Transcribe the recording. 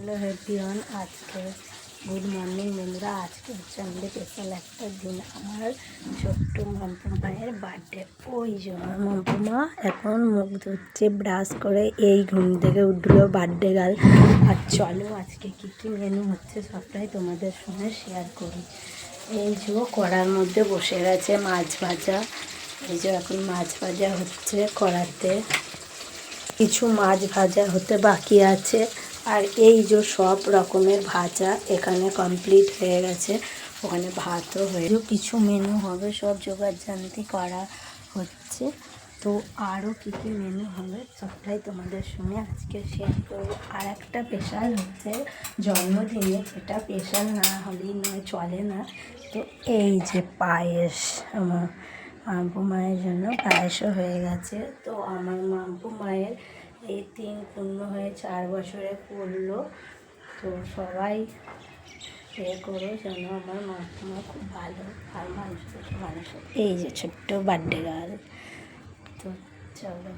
Hello everyone, আজকে good morning বন্ধুরা। আজকে হচ্ছে আমাদের স্পেশাল একটা দিন, আমার ছোট্ট মাম্পু মায়ের বার্থডে। ওই যে আমার মাম্পু মা এখন মুখ ধুচ্ছে ব্রাশ করে, এই ঘুম থেকে উঠলো বার্থডে গার্ল। আর চলো আজকে কী কী মেনু হচ্ছে সবটাই তোমাদের সঙ্গে শেয়ার করি। এই যে কড়ার মধ্যে বসে গেছে মাছ ভাজা, এই যে এখন মাছ ভাজা হচ্ছে কড়াতে, কিছু মাছ ভাজা হতে বাকি আছে। আর এই যে সব রকমের ভাজা এখানে কমপ্লিট হয়ে গেছে, ওখানে ভাতও হয়ে কিছু মেনু হবে, সব জোগাড় জানতি করা হচ্ছে। তো আরও কী কী মেনু হবে সবটাই তোমাদের সঙ্গে আজকে শেয়ার করবো। আর একটা স্পেশাল হচ্ছে জন্মদিনে, যেটা স্পেশাল না হলেই নয়, চলে না। তো এই যে পায়েস, আমার মাম্পু মায়ের জন্য পায়েসও হয়ে গেছে। তো আমার মাম্পু মায়ের এই 3 পূর্ণ হয়ে 4 বছরে পড়লো। তো সবাই করো যেন আমার মাম্পু মা খুব ভালো আর মানুষ মানুষ। এই যে ছোট্ট বার্থডে গার্ল। তো চলো।